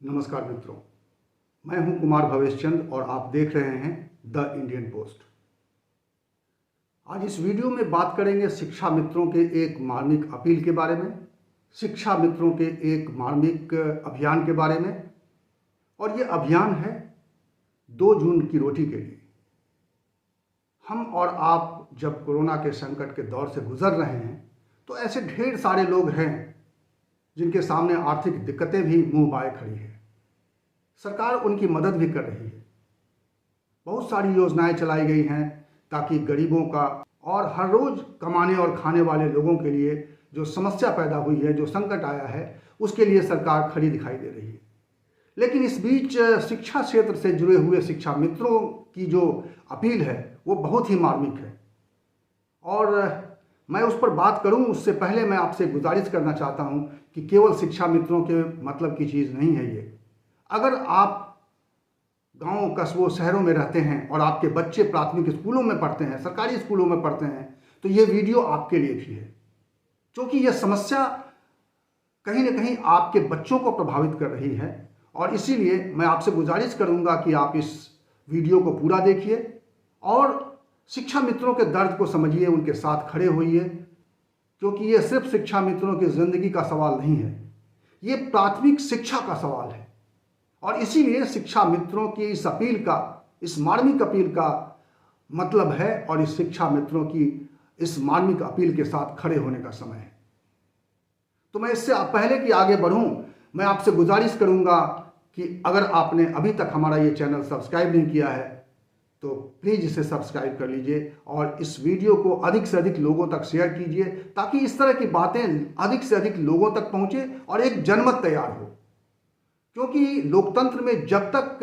नमस्कार मित्रों, मैं हूं कुमार भवेश चंद और आप देख रहे हैं द इंडियन पोस्ट। आज इस वीडियो में बात करेंगे शिक्षा मित्रों के एक मार्मिक अपील के बारे में, शिक्षा मित्रों के एक मार्मिक अभियान के बारे में। और ये अभियान है 2 जून की रोटी के लिए। हम और आप जब कोरोना के संकट के दौर से गुजर रहे हैं तो ऐसे ढेर सारे लोग हैं जिनके सामने आर्थिक दिक्कतें भी मुंह बाए खड़ी है। सरकार उनकी मदद भी कर रही है। बहुत सारी योजनाएं चलाई गई हैं ताकि गरीबों का और हर रोज कमाने और खाने वाले लोगों के लिए जो समस्या पैदा हुई है, जो संकट आया है, उसके लिए सरकार खड़ी दिखाई दे रही है। लेकिन इस बीच शिक्षा क्षेत्र से जुड़े हुए शिक्षा मित्रों की जो अपील है वो बहुत ही मार्मिक है और मैं उस पर बात करूं उससे पहले मैं आपसे गुजारिश करना चाहता हूं कि केवल शिक्षा मित्रों के मतलब की चीज़ नहीं है ये। अगर आप गांव, कस्बों, शहरों में रहते हैं और आपके बच्चे प्राथमिक स्कूलों में पढ़ते हैं, सरकारी स्कूलों में पढ़ते हैं, तो ये वीडियो आपके लिए भी है, क्योंकि यह समस्या कहीं ना कहीं आपके बच्चों को प्रभावित कर रही है। और इसीलिए मैं आपसे गुजारिश करूंगा कि आप इस वीडियो को पूरा देखिए और शिक्षा मित्रों के दर्द को समझिए, उनके साथ खड़े होइए, क्योंकि ये सिर्फ शिक्षा मित्रों की जिंदगी का सवाल नहीं है, ये प्राथमिक शिक्षा का सवाल है। और इसीलिए शिक्षा मित्रों की इस अपील का, इस मार्मिक अपील का मतलब है और इस शिक्षा मित्रों की इस मार्मिक अपील के साथ खड़े होने का समय है। तो मैं इससे पहले कि आगे बढ़ूं, मैं आपसे गुजारिश करूंगा कि अगर आपने अभी तक हमारा ये चैनल सब्सक्राइब नहीं किया है तो प्लीज़ इसे सब्सक्राइब कर लीजिए और इस वीडियो को अधिक से अधिक लोगों तक शेयर कीजिए ताकि इस तरह की बातें अधिक से अधिक लोगों तक पहुंचे और एक जनमत तैयार हो। क्योंकि लोकतंत्र में जब तक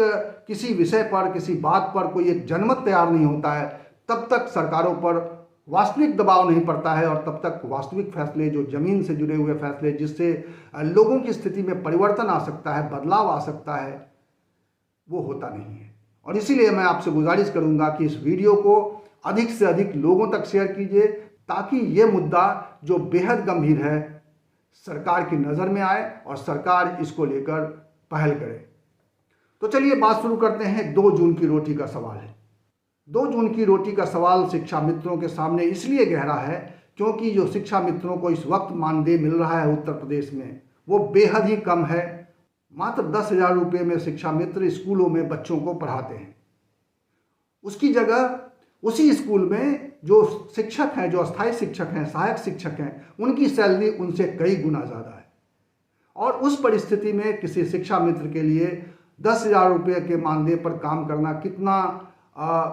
किसी विषय पर, किसी बात पर कोई एक जनमत तैयार नहीं होता है, तब तक सरकारों पर वास्तविक दबाव नहीं पड़ता है और तब तक वास्तविक फैसले, जो जमीन से जुड़े हुए फैसले जिससे लोगों की स्थिति में परिवर्तन आ सकता है, बदलाव आ सकता है, वो होता नहीं है। और इसीलिए मैं आपसे गुजारिश करूंगा कि इस वीडियो को अधिक से अधिक लोगों तक शेयर कीजिए ताकि ये मुद्दा जो बेहद गंभीर है सरकार की नज़र में आए और सरकार इसको लेकर पहल करे। तो चलिए बात शुरू करते हैं। 2 जून की रोटी का सवाल है। 2 जून की रोटी का सवाल शिक्षा मित्रों के सामने इसलिए गहरा है क्योंकि जो शिक्षा मित्रों को इस वक्त मानदेय मिल रहा है उत्तर प्रदेश में वो बेहद ही कम है। मात्र 10,000 रुपये में शिक्षा मित्र स्कूलों में बच्चों को पढ़ाते हैं। उसकी जगह उसी स्कूल में जो शिक्षक हैं, जो अस्थायी शिक्षक हैं, सहायक शिक्षक हैं, उनकी सैलरी उनसे कई गुना ज़्यादा है। और उस परिस्थिति में किसी शिक्षा मित्र के लिए 10,000 रुपये के मानदेय पर काम करना कितना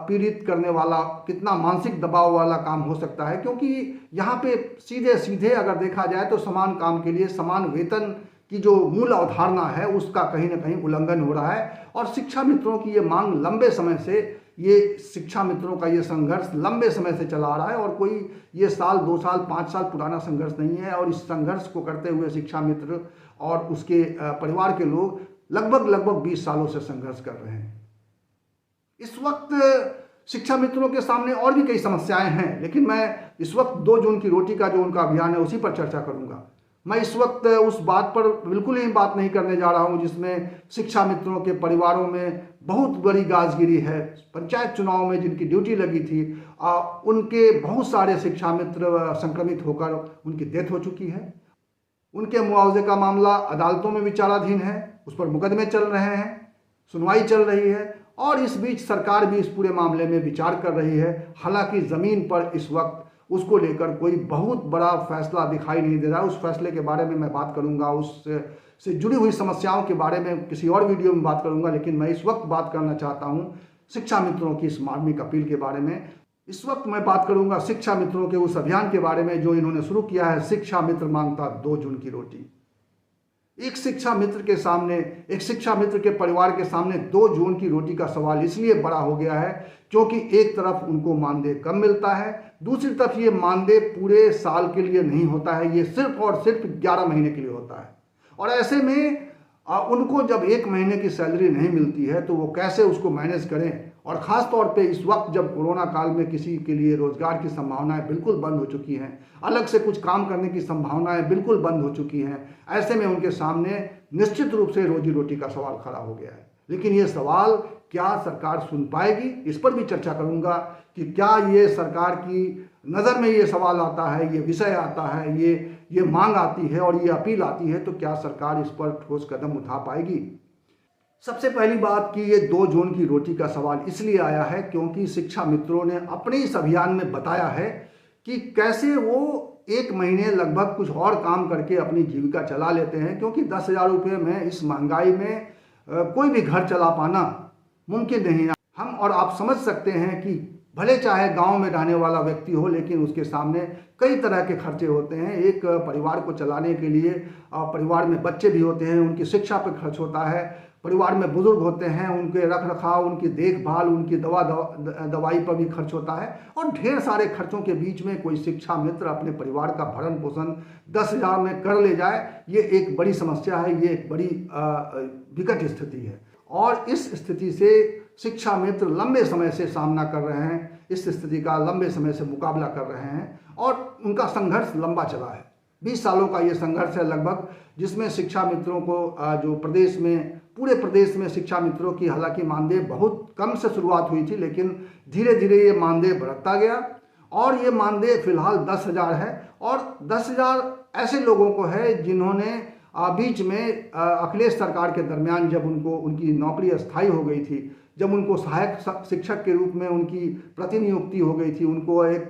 पीड़ित करने वाला, कितना मानसिक दबाव वाला काम हो सकता है। क्योंकि यहाँ पे सीधे सीधे अगर देखा जाए तो समान काम के लिए समान वेतन की जो मूल अवधारणा है उसका कहीं ना कहीं उल्लंघन हो रहा है। और शिक्षा मित्रों की ये मांग लंबे समय से, ये शिक्षा मित्रों का ये संघर्ष लंबे समय से चला आ रहा है और कोई ये साल, 2 साल, 5 साल पुराना संघर्ष नहीं है। और इस संघर्ष को करते हुए शिक्षा मित्र और उसके परिवार के लोग लगभग 20 सालों से संघर्ष कर रहे हैं। इस वक्त शिक्षा मित्रों के सामने और भी कई समस्याएं हैं, लेकिन मैं इस वक्त 2 जून की रोटी का जो उनका अभियान है उसी पर चर्चा करूंगा। मैं इस वक्त उस बात पर बिल्कुल ही बात नहीं करने जा रहा हूं जिसमें शिक्षा मित्रों के परिवारों में बहुत बड़ी गाजगिरी है। पंचायत चुनाव में जिनकी ड्यूटी लगी थी उनके बहुत सारे शिक्षा मित्र संक्रमित होकर उनकी डेथ हो चुकी है। उनके मुआवजे का मामला अदालतों में विचाराधीन है, उस पर मुकदमे चल रहे हैं, सुनवाई चल रही है और इस बीच सरकार भी इस पूरे मामले में विचार कर रही है। हालांकि ज़मीन पर इस वक्त उसको लेकर कोई बहुत बड़ा फैसला दिखाई नहीं दे रहा है। उस फैसले के बारे में मैं बात करूंगा, उससे जुड़ी हुई समस्याओं के बारे में किसी और वीडियो में बात करूंगा। लेकिन मैं इस वक्त बात करना चाहता हूं शिक्षा मित्रों की इस मार्मिक अपील के बारे में। इस वक्त मैं बात करूंगा शिक्षा मित्रों के उस अभियान के बारे में जो इन्होंने शुरू किया है, शिक्षा मित्र मांगता 2 जून की रोटी। एक शिक्षा मित्र के सामने, एक शिक्षा मित्र के परिवार के सामने 2 जून की रोटी का सवाल इसलिए बड़ा हो गया है क्योंकि एक तरफ उनको मानदेय कम मिलता है, दूसरी तरफ ये मानदेय पूरे साल के लिए नहीं होता है, ये सिर्फ और सिर्फ 11 महीने के लिए होता है। और ऐसे में उनको जब 1 महीने की सैलरी नहीं मिलती है तो वो कैसे उसको मैनेज करें। और ख़ास तौर पे इस वक्त जब कोरोना काल में किसी के लिए रोज़गार की संभावनाएं बिल्कुल बंद हो चुकी हैं, अलग से कुछ काम करने की संभावनाएं बिल्कुल बंद हो चुकी हैं, ऐसे में उनके सामने निश्चित रूप से रोजी रोटी का सवाल खड़ा हो गया है। लेकिन ये सवाल क्या सरकार सुन पाएगी, इस पर भी चर्चा करूंगा कि क्या ये सरकार की नज़र में ये सवाल आता है, ये विषय आता है, ये मांग आती है और ये अपील आती है, तो क्या सरकार इस पर ठोस कदम उठा पाएगी। सबसे पहली बात कि ये 2 जून की रोटी का सवाल इसलिए आया है क्योंकि शिक्षा मित्रों ने अपने इस अभियान में बताया है कि कैसे वो 1 महीने लगभग कुछ और काम करके अपनी जीविका चला लेते हैं, क्योंकि 10,000 रुपये में इस महंगाई में कोई भी घर चला पाना मुमकिन नहीं है। हम और आप समझ सकते हैं कि भले चाहे गांव में रहने वाला व्यक्ति हो, लेकिन उसके सामने कई तरह के खर्चे होते हैं। एक परिवार को चलाने के लिए परिवार में बच्चे भी होते हैं, उनकी शिक्षा पर खर्च होता है, परिवार में बुजुर्ग होते हैं, उनके रख रखाव, उनकी देखभाल, उनकी दवाई पर भी खर्च होता है, और ढेर सारे खर्चों के बीच में कोई शिक्षा मित्र अपने परिवार का भरण पोषण 10,000 में कर ले जाए, ये एक बड़ी समस्या है, ये एक बड़ी विकट स्थिति है। और इस स्थिति से शिक्षा मित्र लंबे समय से सामना कर रहे हैं, इस स्थिति का लंबे समय से मुकाबला कर रहे हैं और उनका संघर्ष लंबा चला है। 20 सालों का ये संघर्ष है लगभग, जिसमें शिक्षा मित्रों को जो प्रदेश में, पूरे प्रदेश में शिक्षा मित्रों की हालांकि मानदेय बहुत कम से शुरुआत हुई थी, लेकिन धीरे धीरे ये मानदेय बढ़ता गया और ये मानदेय फिलहाल 10,000 है। और 10,000 ऐसे लोगों को है जिन्होंने बीच में अखिलेश सरकार के दरमियान, जब उनकी नौकरी अस्थायी हो गई थी, जब उनको सहायक शिक्षक के रूप में उनकी प्रतिनियुक्ति हो गई थी, उनको एक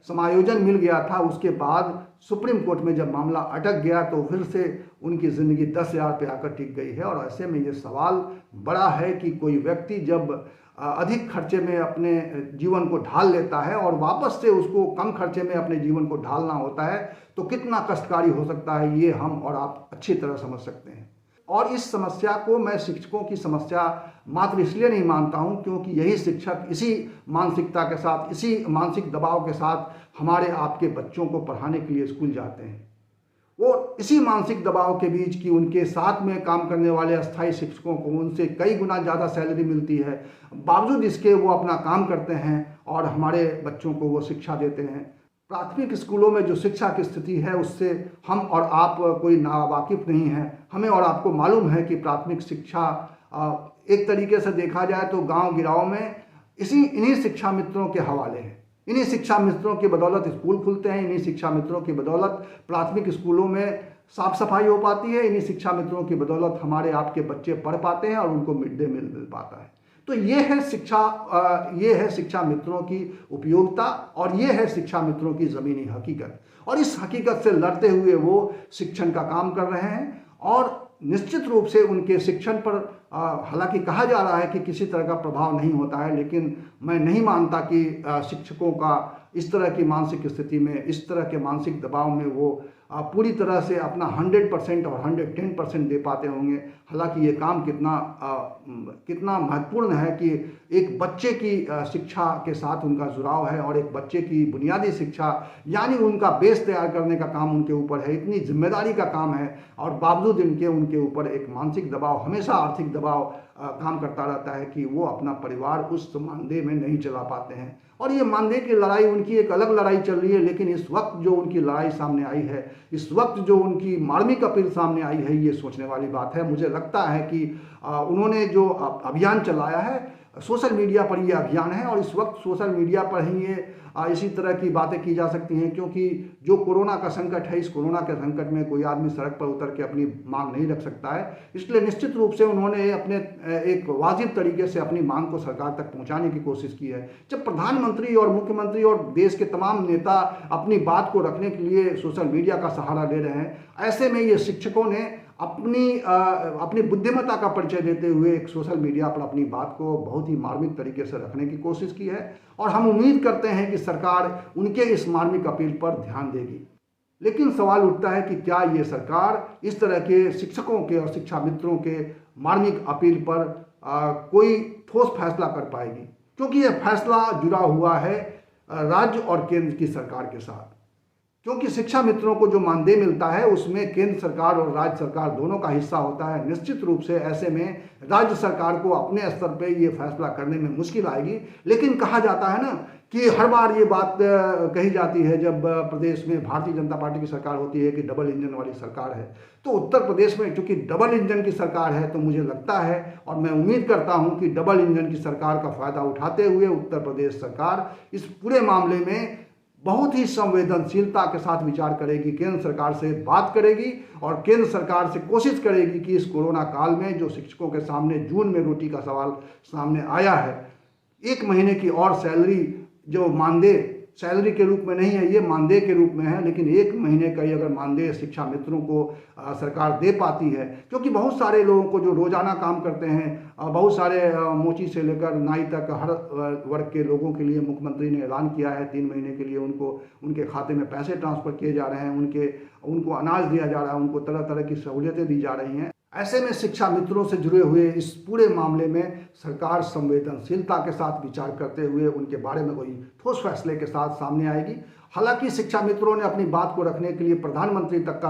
समायोजन मिल गया था, उसके बाद सुप्रीम कोर्ट में जब मामला अटक गया तो फिर से उनकी ज़िंदगी 10,000 पे आकर टिक गई है। और ऐसे में ये सवाल बड़ा है कि कोई व्यक्ति जब अधिक खर्चे में अपने जीवन को ढाल लेता है और वापस से उसको कम खर्चे में अपने जीवन को ढालना होता है, तो कितना कष्टकारी हो सकता है, ये हम और आप अच्छी तरह समझ सकते हैं। और इस समस्या को मैं शिक्षकों की समस्या मात्र इसलिए नहीं मानता हूँ क्योंकि यही शिक्षक इसी मानसिकता के साथ, इसी मानसिक दबाव के साथ हमारे आपके बच्चों को पढ़ाने के लिए स्कूल जाते हैं। वो इसी मानसिक दबाव के बीच कि उनके साथ में काम करने वाले अस्थायी शिक्षकों को उनसे कई गुना ज़्यादा सैलरी मिलती है, बावजूद इसके वो अपना काम करते हैं और हमारे बच्चों को वो शिक्षा देते हैं। प्राथमिक स्कूलों में जो शिक्षा की स्थिति है उससे हम और आप कोई नावाकिफ नहीं है। हमें और आपको मालूम है कि प्राथमिक शिक्षा एक तरीके से देखा जाए तो गांव गिराव में इन्हीं शिक्षा मित्रों के हवाले है। इन्हीं शिक्षा मित्रों की बदौलत स्कूल खुलते हैं, इन्हीं शिक्षा मित्रों की बदौलत प्राथमिक स्कूलों में साफ सफाई हो पाती है, इन्हीं शिक्षा मित्रों की बदौलत हमारे आपके बच्चे पढ़ पाते हैं और उनको मिड डे मील मिल पाता है। तो ये है शिक्षा मित्रों की उपयोगिता और ये है शिक्षा मित्रों की ज़मीनी हकीकत। और इस हकीकत से लड़ते हुए वो शिक्षण का काम कर रहे हैं और निश्चित रूप से उनके शिक्षण पर हालांकि कहा जा रहा है कि किसी तरह का प्रभाव नहीं होता है, लेकिन मैं नहीं मानता कि शिक्षकों का इस तरह की मानसिक स्थिति में, इस तरह के मानसिक दबाव में वो पूरी तरह से अपना 100% और 110% दे पाते होंगे। हालांकि ये काम कितना महत्वपूर्ण है कि एक बच्चे की शिक्षा के साथ उनका जुड़ाव है और एक बच्चे की बुनियादी शिक्षा यानी उनका बेस तैयार करने का काम उनके ऊपर है, इतनी जिम्मेदारी का काम है और बावजूद उनके ऊपर एक मानसिक दबाव, हमेशा आर्थिक दबाव काम करता रहता है कि वो अपना परिवार उस मानदेय में नहीं चला पाते हैं। और ये मानदेय की लड़ाई उनकी एक अलग लड़ाई चल रही है, लेकिन इस वक्त जो उनकी लड़ाई सामने आई है, इस वक्त जो उनकी मार्मिक अपील सामने आई है, ये सोचने वाली बात है। मुझे लगता है कि उन्होंने जो अभियान चलाया है, सोशल मीडिया पर ये अभियान है और इस वक्त सोशल मीडिया पर ही ये इसी तरह की बातें की जा सकती हैं, क्योंकि जो कोरोना का संकट है, इस कोरोना के संकट में कोई आदमी सड़क पर उतर के अपनी मांग नहीं रख सकता है। इसलिए निश्चित रूप से उन्होंने अपने एक वाजिब तरीके से अपनी मांग को सरकार तक पहुंचाने की कोशिश की है। जब प्रधानमंत्री और मुख्यमंत्री और देश के तमाम नेता अपनी बात को रखने के लिए सोशल मीडिया का सहारा ले रहे हैं, ऐसे में ये शिक्षकों ने अपनी बुद्धिमत्ता का परिचय देते हुए एक सोशल मीडिया पर अपनी बात को बहुत ही मार्मिक तरीके से रखने की कोशिश की है और हम उम्मीद करते हैं कि सरकार उनके इस मार्मिक अपील पर ध्यान देगी। लेकिन सवाल उठता है कि क्या ये सरकार इस तरह के शिक्षकों के और शिक्षा मित्रों के मार्मिक अपील पर कोई ठोस फैसला कर पाएगी, क्योंकि यह फैसला जुड़ा हुआ है राज्य और केंद्र की सरकार के साथ। क्योंकि शिक्षा मित्रों को जो मानदेय मिलता है उसमें केंद्र सरकार और राज्य सरकार दोनों का हिस्सा होता है। निश्चित रूप से ऐसे में राज्य सरकार को अपने स्तर पे ये फैसला करने में मुश्किल आएगी। लेकिन कहा जाता है ना कि हर बार ये बात कही जाती है जब प्रदेश में भारतीय जनता पार्टी की सरकार होती है कि डबल इंजन वाली सरकार है। तो उत्तर प्रदेश में चूंकि डबल इंजन की सरकार है तो मुझे लगता है और मैं उम्मीद करता हूं कि डबल इंजन की सरकार का फायदा उठाते हुए उत्तर प्रदेश सरकार इस पूरे मामले में बहुत ही संवेदनशीलता के साथ विचार करेगी, केंद्र सरकार से बात करेगी और केंद्र सरकार से कोशिश करेगी कि इस कोरोना काल में जो शिक्षकों के सामने जून में रोटी का सवाल सामने आया है, 1 महीने की और सैलरी जो मानदेय सैलरी के रूप में नहीं है, ये मानदेय के रूप में है, लेकिन 1 महीने का ही अगर मानदेय शिक्षा मित्रों को सरकार दे पाती है, क्योंकि बहुत सारे लोगों को जो रोजाना काम करते हैं, बहुत सारे मोची से लेकर नाई तक हर वर्ग के लोगों के लिए मुख्यमंत्री ने ऐलान किया है 3 महीने के लिए उनको उनके खाते में पैसे ट्रांसफर किए जा रहे हैं, उनको अनाज दिया जा रहा है, उनको तरह तरह की सहूलियतें दी जा रही हैं। ऐसे में शिक्षा मित्रों से जुड़े हुए इस पूरे मामले में सरकार संवेदनशीलता के साथ विचार करते हुए उनके बारे में कोई ठोस फैसले के साथ सामने आएगी। हालांकि शिक्षा मित्रों ने अपनी बात को रखने के लिए प्रधानमंत्री तक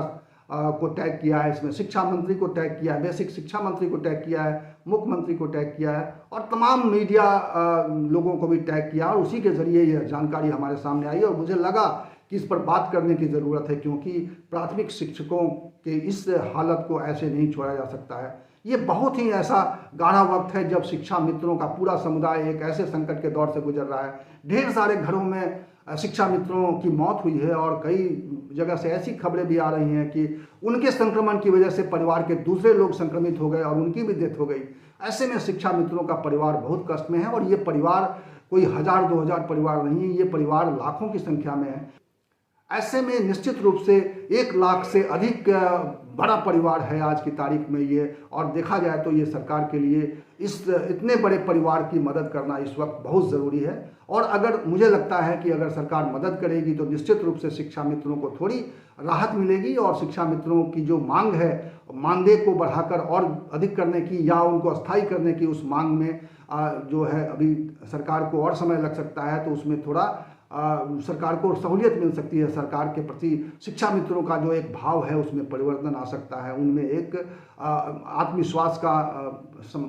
को टैग किया है, इसमें शिक्षा मंत्री को टैग किया है, बेसिक शिक्षा मंत्री को टैग किया है, मुख्यमंत्री को टैग किया है और तमाम मीडिया लोगों को भी टैग किया और उसी के जरिए यह जानकारी हमारे सामने आई और मुझे लगा कि इस पर बात करने की ज़रूरत है, क्योंकि प्राथमिक शिक्षकों के इस हालत को ऐसे नहीं छोड़ा जा सकता है। ये बहुत ही ऐसा गाढ़ा वक्त है जब शिक्षा मित्रों का पूरा समुदाय एक ऐसे संकट के दौर से गुजर रहा है। ढेर सारे घरों में शिक्षा मित्रों की मौत हुई है और कई जगह से ऐसी खबरें भी आ रही हैं कि उनके संक्रमण की वजह से परिवार के दूसरे लोग संक्रमित हो गए और उनकी भी डेथ हो गई। ऐसे में शिक्षा मित्रों का परिवार बहुत कष्ट में है और ये परिवार कोई 1000-2000 परिवार नहीं है, ये परिवार लाखों की संख्या में है। ऐसे में निश्चित रूप से 1 लाख से अधिक बड़ा परिवार है आज की तारीख में ये, और देखा जाए तो ये सरकार के लिए इस इतने बड़े परिवार की मदद करना इस वक्त बहुत ज़रूरी है। और अगर मुझे लगता है कि अगर सरकार मदद करेगी तो निश्चित रूप से शिक्षा मित्रों को थोड़ी राहत मिलेगी और शिक्षा मित्रों की जो मांग है मानदेय को बढ़ाकर और अधिक करने की या उनको अस्थायी करने की, उस मांग में जो है अभी सरकार को और समय लग सकता है, तो उसमें थोड़ा सरकार को सहूलियत मिल सकती है। सरकार के प्रति शिक्षा मित्रों का जो एक भाव है उसमें परिवर्तन आ सकता है, उनमें एक आत्मविश्वास का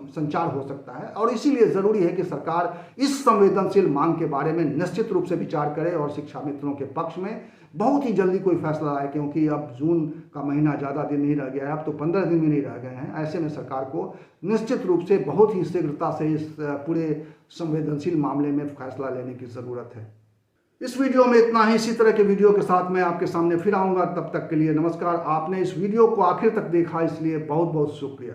संचार हो सकता है और इसीलिए ज़रूरी है कि सरकार इस संवेदनशील मांग के बारे में निश्चित रूप से विचार करे और शिक्षा मित्रों के पक्ष में बहुत ही जल्दी कोई फैसला आए, क्योंकि अब जून का महीना ज़्यादा दिन नहीं रह गया है, अब तो 15 दिन भी नहीं रह गए हैं। ऐसे में सरकार को निश्चित रूप से बहुत ही शीघ्रता से इस पूरे संवेदनशील मामले में फैसला लेने की ज़रूरत है। इस वीडियो में इतना ही। इसी तरह के वीडियो के साथ मैं आपके सामने फिर आऊँगा, तब तक के लिए नमस्कार। आपने इस वीडियो को आखिर तक देखा इसलिए बहुत बहुत शुक्रिया।